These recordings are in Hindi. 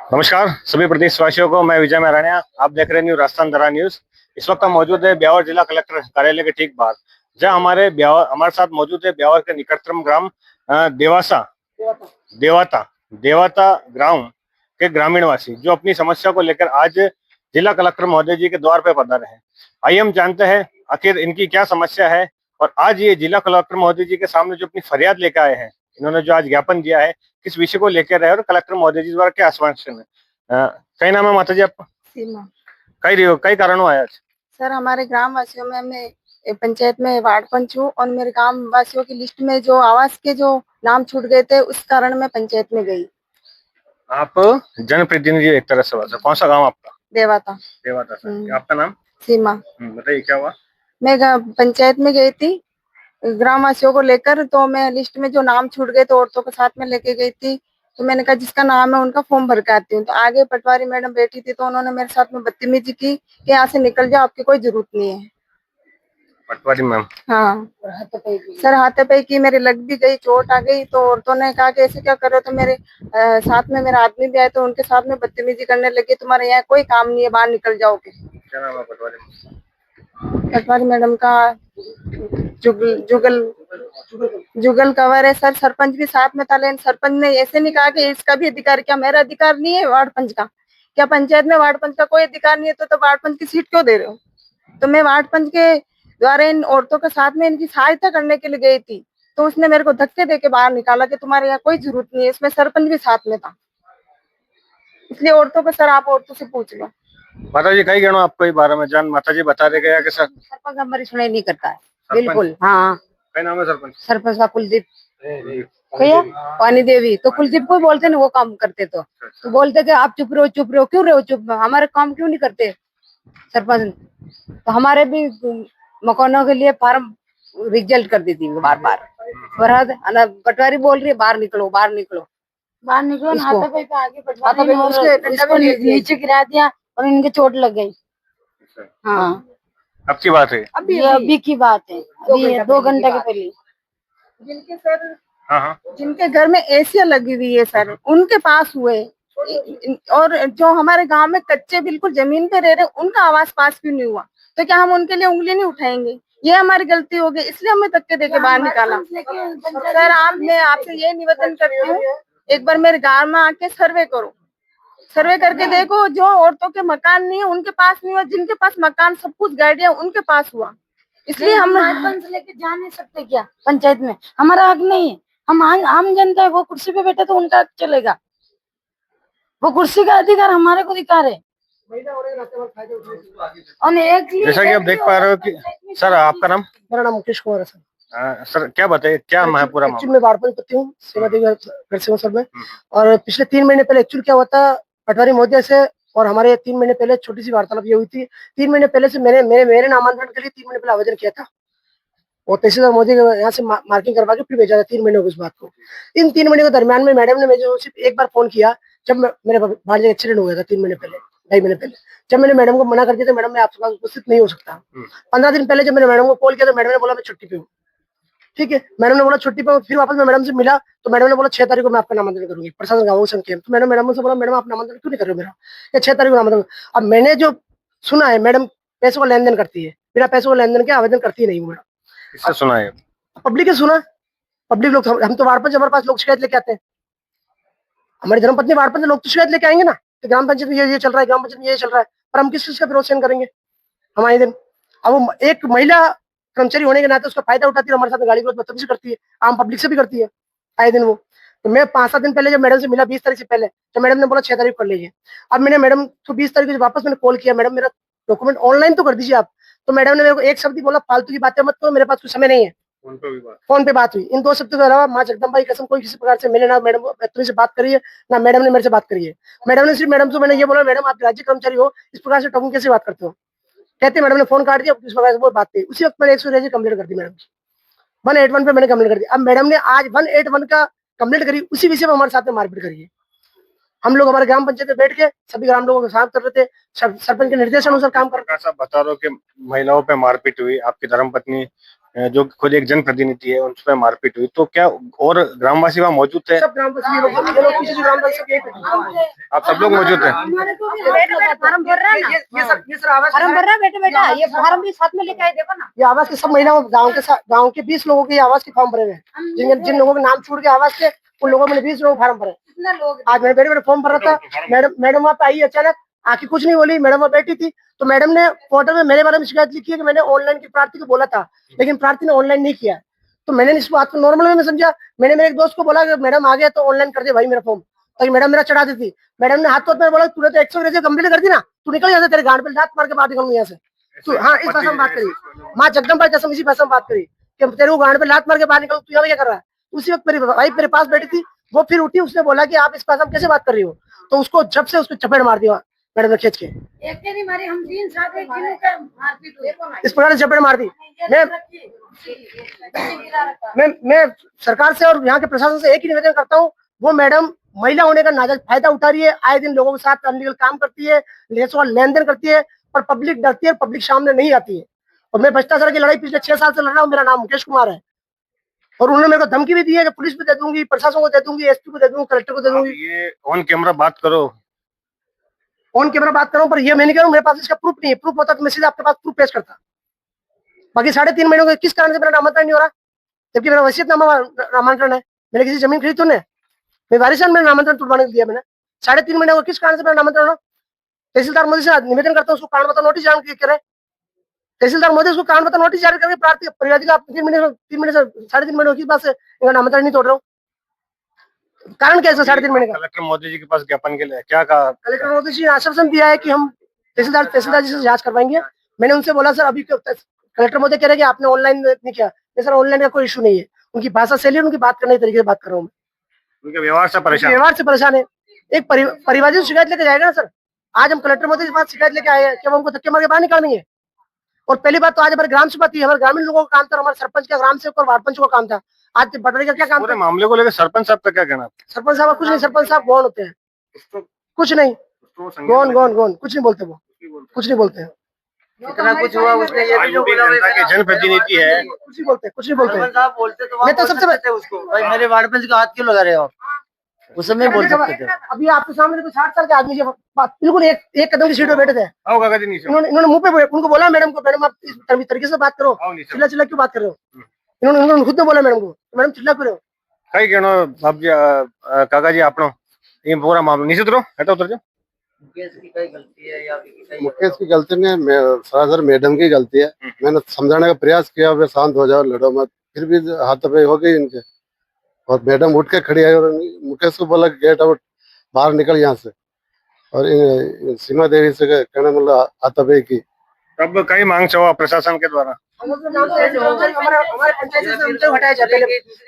नमस्कार सभी प्रदेशवासियों को। मैं विजय मैरानिया, आप देख रहे हैं न्यू राजस्थान दरा न्यूज। इस वक्त हम मौजूद है ब्यावर जिला कलेक्टर कार्यालय के ठीक बाहर, जहां हमारे साथ मौजूद है ब्यावर के निकटतम ग्राम देवासा देवाता देवाता ग्राम के ग्रामीण वासी, जो अपनी समस्या को लेकर आज जिला कलेक्टर महोदय जी के द्वार पर पधारे हैं। आइए हम जानते हैं आखिर इनकी क्या समस्या है, और आज ये जिला कलेक्टर महोदय जी के सामने जो अपनी फरियाद लेकर आए हैं, इन्होंने जो आज ज्ञापन दिया है, किस विषय को लेकर है और कलेक्टर महोदय जी द्वारा क्या आश्वासन है। कई नाम है माता जी आपका? सीमा। कई कारणों आया आज? सर, हमारे ग्राम वासियों में मैं पंचायत में वार्ड पंच हूँ और मेरे ग्राम वासियों की लिस्ट में जो आवास के जो नाम छूट गए थे, उस कारण मैं पंचायत में गई। आप जनप्रतिनिधि एक तरह से बात है। कौन सा गांव आपका? देवाता। देवाता सर। आपका नाम? सीमा। बताइए क्या हुआ? मैं पंचायत में गई थी ग्राम वासियों को लेकर, तो मैं लिस्ट में जो नाम छूट गए तो औरतों के साथ में लेके गई थी। तो मैंने कहा जिसका नाम है उनका फॉर्म भर के आती हूँ। तो आगे पटवारी मैडम बैठी थी, तो उन्होंने मेरे साथ में बदतमीजी की कि यहाँ से निकल जाओ, आपकी कोई जरूरत नहीं है। पटवारी मैम? हाँ सर, हाथापाई की, मेरे लग भी गई, चोट आ गई। तो औरतों ने कहा कि ऐसे क्या कर रहे हो। तो मेरे साथ में मेरा आदमी भी आया, तो उनके साथ में बदतमीजी करने लगे, तुम्हारे यहाँ कोई काम नहीं है, बाहर निकल जाओगे। क्या नाम है पटवारी? पटवारी मैडम का जुगल जुगल जुगल कंवर है सर। सरपंच भी साथ में था, लेकिन सरपंच ने ऐसे नहीं कहा कि इसका भी अधिकार। क्या मेरा अधिकार नहीं है वार्ड पंच का? क्या पंचायत में वार्ड पंच का कोई अधिकार नहीं है? तो वार्ड पंच की सीट क्यों दे रहे हो? तो मैं वार्ड पंच के द्वारा इन औरतों के साथ में इनकी सहायता करने के लिए गई थी, तो उसने मेरे को धक्के देके बाहर निकाला कि तुम्हारे यहाँ कोई जरूरत नहीं है। इसमें सरपंच भी साथ में था। इसलिए औरतों को, सर आप औरतों से पूछ लो। माता जी कई गणों आपको बारे में जान माता जी बता रहे गया कि सर सरपंच हमारी सुनाई नहीं करता है बिल्कुल। हाँ, कई नाम है सरपंच? सरपंच का कुलदीप भैया, पानी देवी। तो कुलदीप को बोलते ना, वो काम करते तो बोलते कि आप चुप रहो, क्यों रहो चुप, हमारे काम क्यों नहीं करते सरपंच। तो हमारे भी मकानों के लिए फार्म रिजल्ट कर देती है बार बार। पटवारी बोल रही है बाहर निकलो, बाहर निकलो, बाहर निकलो। उसको नीचे गिरा दिया और इनके चोट लग गई। हाँ, अब की बात है? अभी की बात है, अभी 2 घंटे के पहले। जिनके सर, हाँ, जिनके घर में एसिया लगी हुई है सर, उनके पास हुए। और जो हमारे गांव में कच्चे बिल्कुल जमीन पे रह रहे, उनका आवास पास क्यों नहीं हुआ? तो क्या हम उनके लिए उंगली नहीं उठाएंगे? ये हमारी गलती होगी, इसलिए हमें धक्के देके बाहर निकाला। सर, मैं आपसे ये निवेदन करती हूँ, एक बार मेरे गांव में आके सर्वे करो। सर्वे करके देखो, जो औरतों के मकान नहीं है उनके पास नहीं हुआ, जिनके पास मकान सब कुछ गाड़ियां उनके पास हुआ। इसलिए हम लेके जा नहीं सकते क्या पंचायत में? हमारा हक नहीं है। हम आम जनता है, वो कुर्सी पे बैठे तो उनका हक चलेगा। वो कुर्सी का अधिकार हमारे को अधिकार है। जैसा कि आप देख पा रहे हो कि सर, आपका नाम? मेरा नाम मुकेश कुमार है सर। सर क्या बताइए, क्या है पूरा एक्चुअली मैं वार्ड पंच हूँ सेवा देवी घर सेवा सर में। और पिछले 3 महीने पहले एक्चुअली क्या हुआ था, पटवारी महोदय से और हमारे 3 महीने पहले छोटी सी वार्तालाप ये हुई थी। 3 महीने पहले से मेरे नामांतरण के लिए 3 महीने पहले आवेदन किया था, और तहसीलदार महोदय के यहाँ से मार्किंग करवा के फिर भेजा था। 3 महीने हो गए इस बात को। इन 3 महीने के दरमियान में मैडम ने मुझे सिर्फ एक बार फोन किया, जब मेरे भांजे एक्सीडेंट हो गया था 3 महीने पहले, 2.5 महीने पहले। जब मैंने मैडम को मना कर दिया था, मैडम मैं आपके पास उपस्थित नहीं हो सकता। 15 दिन पहले जब मैंने मैडम को कॉल किया तो मैडम ने बोला मैं छुट्टी पे हूँ। ठीक है, मैडम ने बोला छुट्टी पे। फिर वापस मैं मैडम से मिला तो मैडम ने बोला 6 तारीख को मैं आपका नामांकन करूंगी प्रशासन गाँव संख्या। तो मैंने मैडम से बोला मैडम आप नामांकन क्यों नहीं कर रहे हो मेरा, या 6 तारीख को नामांकन। अब मैंने जो सुना है, मैडम पैसों का लेन देन करती है, बिना पैसों का लेन देन के आवेदन करती नहीं हूँ। किससे सुना है? पब्लिक ने सुना। पब्लिक लोग, हम तो वार्ड पंच, हमारे पास लोग शिकायत लेके आते हैं। हमारी धर्मपत्नी वार्ड पंच, लोग तो शिकायत लेके आएंगे ना कि ग्राम पंचायत में ये चल रहा है, ग्राम पंचायत में ये चल रहा है, पर हम किस चीज का विरोध सहन करेंगे हमारे दिन। अब वो एक महिला कर्मचारी होने के नाते उसका फायदा उठाती है, हमारे साथ गाली बदतमीजी करती है, आम पब्लिक से भी करती है आए दिन वो। तो मैं 5-7 दिन पहले जब मैडम से मिला 20 तारीख से पहले, तो मैडम ने बोला 6 तारीख कर लीजिए। अब मैंने मैडम तो 20 तारीख को वापस मैंने कॉल किया, मैडम मेरा डॉक्यूमेंट ऑनलाइन तो कर दीजिए आप। तो मैडम ने मेरे को एक शब्द ही बोला, फालतू की बातें मत करो, मेरे पास कुछ समय नहीं है। फोन पे बात हुई, इन 2 शब्दों के अलावा माँ जगदम्बा की कसम कोई किसी प्रकार से मैंने ना मैडम बदतमीजी से बात करी है, ना मैडम ने मेरे से बात करी है। मैडम ने सिर्फ, मैडम से मैंने ये बोला मैडम आप राज्य कर्मचारी हो, इस प्रकार से टोकन कैसे बात करते हो। कहते मैडम ने फोन काट दिया, इस प्रकार से वो बात थी। उसी वक्त मैंने 100 कंप्लेंट कर दी मैडम की, 181 पे मैंने कंप्लेंट कर दी। अब मैडम ने आज 181 का कंप्लेंट करी, उसी विषय में हमारे साथ में मारपीट करी है। हम लोग हमारे ग्राम पंचायत में बैठ के सभी ग्राम लोगों के साथ कर रहे थे, सरपंच के निर्देश अनुसार काम कर रहे थे। बता रहे हो कि महिलाओं पे मारपीट हुई, आपकी धर्मपत्नी जो खुद एक जनप्रतिनिधि है, उन पर मारपीट हुई, तो क्या और ग्रामवासी वहाँ मौजूद थे? सब ग्रामवासी ये लोग किसी भी ग्रामवासी सब यही बैठे हैं। आप सब लोग मौजूद थे? फार्म भर रहा है ना, ये सर आवाज फार्म भर रहा है बेटा, बेटा ये फार्म भी साथ में लेके आए, देखो ना। ये आवाज के सब महिलाओं गांव के 20 लोगों के आवाज के फॉर्म भरे हुए हैं। जिन लोगों के नाम छूट के आवाज के, उन लोगों ने 20 लोग फार्म भरे। कितना लोग आज मेरे बेटे फॉर्म भरा था, मैडम वहाँ पे आई अचानक आके कुछ नहीं बोली, मैडम वहाँ बैठी थी, तो मैडम ने पोर्टल में मेरे बारे में शिकायत लिखी है कि मैंने ऑनलाइन की प्रार्थी को बोला था, लेकिन प्रार्थी ने ऑनलाइन नहीं किया। तो मैंने इस बात को नॉर्मल में समझा। मैंने मेरे एक दोस्त को बोला कि मैडम आ गया तो ऑनलाइन कर दे भाई मेरा फॉर्म, ताकि मैडम मेरा चढ़ा देती। मैडम ने हाथ में बोला तूने तो 100 कंप्लीट कर दी ना, तू निकल यहाँ से, तेरे गांड पे लात मार के बात निकलूंगी यहाँ से। तो हाँ, इस भाषा में बात करी, माँ जगदम्बा कसम इसी भाषा में बात करी कि तेरे को गांड पे लात मार के बाहर निकल, तू यहाँ क्या कर रहा है। उसी वक्त मेरी वाइफ मेरे पास बैठी थी, वो फिर उठी, उसने बोला कि आप इस भाषा में कैसे बात कर रही हो, तो उसको झप से उसको चपेट मार दिया मैडम ने खींच के। एक के नहीं मारे, हम 3 साथ एक किलो का मारपीट हुई, देखो ना। इस प्रकार से चपेट मार दी। मैं सरकार से और यहाँ के प्रशासन से एक ही निवेदन करता हूँ, वो मैडम महिला होने का नाजायज फायदा उठा रही है, आए दिन लोगों के साथ अनलीगल काम करती है, लेन देन करती है, पर पब्लिक डरती है, पब्लिक सामने नहीं आती है। और मैं भ्रष्टाचार की लड़ाई पिछले 6 साल से लड़ रहा हूँ। मेरा नाम मुकेश कुमार है, और उन्होंने मेरे को धमकी भी दी है कि पुलिस को दे दूंगी, प्रशासन को दे दूंगी, एसपी को दे दूंगी, कलेक्टर को दे दूंगी। ये ऑन कैमरा बात करो, ऑन कैमरा बात करूं, पर ये मैं नहीं करूं, मेरे पास इसका प्रूफ नहीं है। प्रूफ होता तो मैं सीधे आपके पास प्रूफ पेश करता। बाकी 3.5 महीनों के किस कारण से मेरा नामांतरण नहीं हो रहा, जबकि मेरा वसीयतनामा नामांतरण है। मैंने किसी जमीन खरीदी तो नहीं, मैं वारिसन में नामांतरण तुड़वाने दिया मैंने। 3.5 महीने को किस कारण से मेरा नामांतरण हो। तहसीलदार मोदी से निवेदन करता हूँ, उसको कारण बता नोटिस जारी करे। तहसीलदार मोदी उसको कारण बता नोटिस जारी करके प्रार्थी परिवादी का 3 महीने से 3.5 महीने किस बात से इनका नामांतरण नहीं तोड़ रहा हूँ। कारण क्या है 3.5 महीने का। कलेक्टर मोदी जी के पास ज्ञापन के लिए क्या कहा? कलेक्टर मोदी जी ने आश्वासन दिया है कि हम तहसीलदार जी से जांच करवाएंगे। मैंने उनसे बोला सर अभी कलेक्टर मोदी कह रहे हैं कि आपने ऑनलाइन नहीं किया। सर ऑनलाइन का कोई इशू नहीं है, उनकी भाषा शैली, उनकी बात करने के तरीके से बात कर रहा हूँ। उनके व्यवहार से परेशान, व्यवहार से परेशान है। एक परिवादी शिकायत लेके जाएगा ना सर। आज हम कलेक्टर मोदी के पास शिकायत लेके आए हैं कि हम हमको धक्के मार के बाहर निकालेंगे। और पहली बात तो आज हमारे ग्राम सभा थी, हमारे ग्रामीण लोगों का काम था, हमारे सरपंच का, ग्राम सेवक और वार्ड पंच का काम था। आज पटवारी का क्या काम पूरे था? मामले को लेकर सरपंच साहब का क्या कहना? सरपंच साहब कुछ नहीं, सरपंच साहब गौन होते हैं, कुछ नहीं, गौन कुछ नहीं बोलते, वो कुछ नहीं बोलते हैं। इतना कुछ हुआ उसने ये भी जो बोला जनता के जनप्रतिनिधि है, कुछ नहीं बोलते, कुछ नहीं बोलते हैं। साहब बोलते तो मैं तो सबसे थे उसको, भाई मेरे वार्ड पंच का हाथ क्यों लगा रहे हो आप, उस समय बोल सकते थे। अभी आपके सामने कुछ 60 साल के आदमी बिल्कुल एक कदम की सीट पे बैठे थे। आओ काका जी नीचे, इन्होंने मुंह पे उनको बोला मैडम को, मैडम आप इस तरीके से बात करो, आओ नीचे। चिल्ला क्यों बात कर रहे हो। इन्होंने खुद ने बोला मैडम को, मैडम चिल्ला क्यों रहे हो। कई कहनो बाप जी, काका जी आपनो ये पूरा मामला नीचे उतरो, हटो उतर जाओ। मुकेश की कई गलती है या मुकेश की गलती नहीं, सरासर मैडम की गलती है। मैंने समझाने का प्रयास किया, वे शांत हो जाओ, लड़ो मत, फिर भी हाथापाई हो गई इनके। और मैडम उठ के खड़ी आई और मुकेश को बोला गेट आउट, बाहर निकल यहाँ से। और सीमा देवी से कहने मतलब हाथापाई की। तब कई मांग हुआ प्रशासन के द्वारा, हमारे पंचायत से हटाया जाए।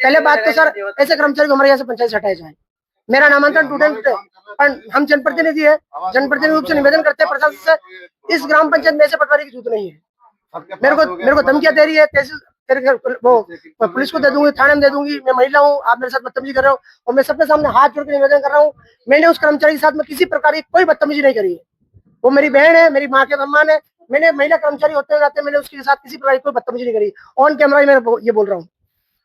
पहले बात तो सर ऐसे कर्मचारी को हमारे यहाँ से पंचायत से हटाया जाए। मेरा नामांतरण टूटे, पर हम जनप्रतिनिधि है, जनप्रतिनिधि रूप से निवेदन करते हैं प्रशासन से, इस ग्राम पंचायत में ऐसे पटवारी की जरूरत नहीं है। मेरे को धमकियां दे रही है, तहसील वो पुलिस को दे दूंगी, थाने में दे दूंगी, मैं महिला हूँ, आप मेरे साथ बदतमीजी कर रहे हो। और मैं सबके सामने हाथ जोड़ के निवेदन कर रहा हूँ, मैंने उस कर्मचारी के साथ में किसी प्रकार की कोई बदतमीजी नहीं करी है। वो मेरी बहन है, मेरी माँ के सम्मान है। मैंने महिला कर्मचारी होते नाते मैंने उसके साथ किसी प्रकार की कोई बदतमीजी नहीं करी। ऑन कैमरा ही मैं ये बोल रहा हूँ।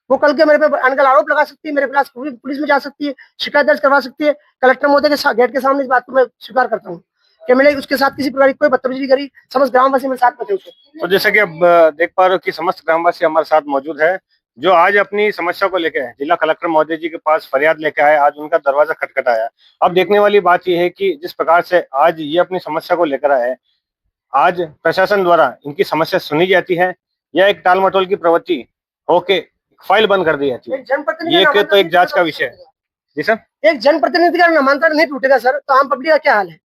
वो कल के मेरे पे अनगल आरोप लगा सकती है, मेरे खिलाफ पुलिस में जा सकती है, शिकायत दर्ज करवा सकती है। कलेक्टर महोदय के गेट के सामने इस बात को मैं स्वीकार करता हूँ कि मैंने उसके साथ किसी प्रकार की कोई बदतमीजी करी। समस्त ग्रामवासी मेरे साथ में थे उसको। तो जैसे कि अब देख पा रहे हो कि समस्त ग्रामवासी हमारे साथ मौजूद है, जो आज अपनी समस्या को लेकर जिला कलेक्टर महोदय जी के पास फरियाद लेकर आए, आज उनका दरवाजा खटखटाया। अब देखने वाली बात यह है कि जिस प्रकार से आज ये अपनी समस्या को लेकर आए, आज प्रशासन द्वारा इनकी समस्या सुनी जाती है या एक टाल मटोल की प्रवृत्ति होके फाइल बंद कर दी जाती है, ये तो एक जांच का विषय है। जी सर, एक जनप्रतिनिधि का नामांतरण नहीं टूटेगा सर, तो आम पब्लिक का क्या हाल है।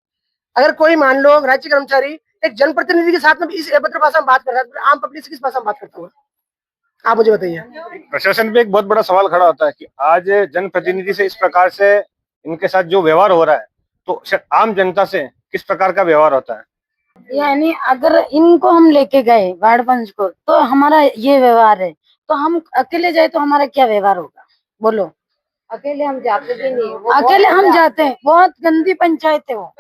अगर कोई मान लो राज्य कर्मचारी एक जनप्रतिनिधि के साथ में इस अभद्र भाषा में बात कर रहा है, तो आम पब्लिक से किस भाषा में बात करता होगा, आप मुझे बताइए। प्रशासन पे एक बहुत बड़ा सवाल खड़ा होता है कि आज जनप्रतिनिधि से इस प्रकार से इनके साथ जो व्यवहार हो रहा है, तो आम जनता से किस प्रकार का व्यवहार होता है। यानी अगर इनको हम लेके गए वार्ड पंच को, तो हमारा ये व्यवहार है, तो हम अकेले जाए तो हमारा क्या व्यवहार होगा, बोलो। अकेले हम जाते भी नहीं, अकेले हम जाते हैं, बहुत गंदी पंचायत है वो।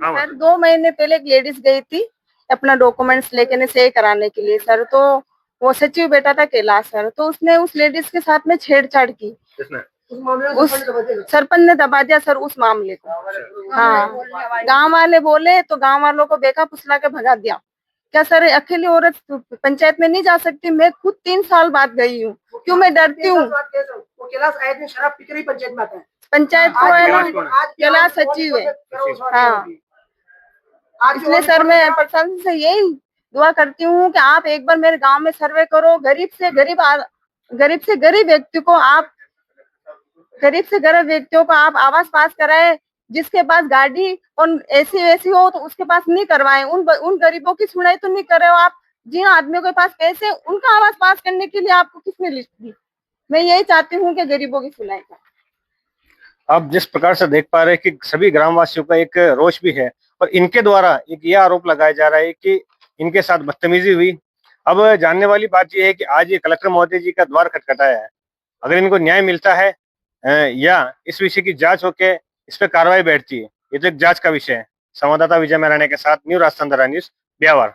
सर 2 महीने पहले एक लेडीज गई थी अपना डॉक्यूमेंट्स लेके सही कराने के लिए सर, तो वो सचिव बेटा था कैलाश सर, तो उसने उस लेडीज के साथ में छेड़छाड़ की। किसने? उस मामले में उस सरपंच दबा दिया। सरपंच ने दबा दिया सर उस मामले को। हाँ, गांव वाले बोले तो गांव वालों को बेका फुसला के भगा दिया। क्या सर अकेली औरत पंचायत में नहीं जा सकती? मैं खुद 3 साल बाद गई हूँ, क्यों मैं डरती हूँ? वो कैलाश आए दिन शराब पी कर ही पंचायत में आता है। पंचायत को है ना, कैलाश सचिव है। हाँ, इसलिए सर मैं प्रशासन से यही दुआ करती हूँ कि आप एक बार मेरे गांव में सर्वे करो। गरीब से गरीब व्यक्तियों को आप आवास पास कराए। जिसके पास गाड़ी और एसी वैसी हो तो उसके पास नहीं करवाएं। उन गरीबों की सुनाई तो नहीं कर रहे हो आप। जिन आदमियों के पास पैसे, उनका आवास पास करने के लिए आपको किसने लिस्ट दी? मैं यही चाहती हूँ कि गरीबों की सुनाई का। आप जिस प्रकार से देख पा रहे हैं कि सभी ग्रामवासियों का एक रोष भी है और इनके द्वारा एक ये आरोप लगाया जा रहा है कि इनके साथ बदतमीजी हुई। अब जानने वाली बात यह है कि आज ये कलेक्टर महोदय जी का द्वार खटखटाया है। अगर इनको न्याय मिलता है या इस विषय की जांच होके इस पर कार्रवाई बैठती है, ये तो एक जांच का विषय है। संवाददाता विजय मैराणे के साथ न्यू राजस्थान न्यूज, ब्यावर।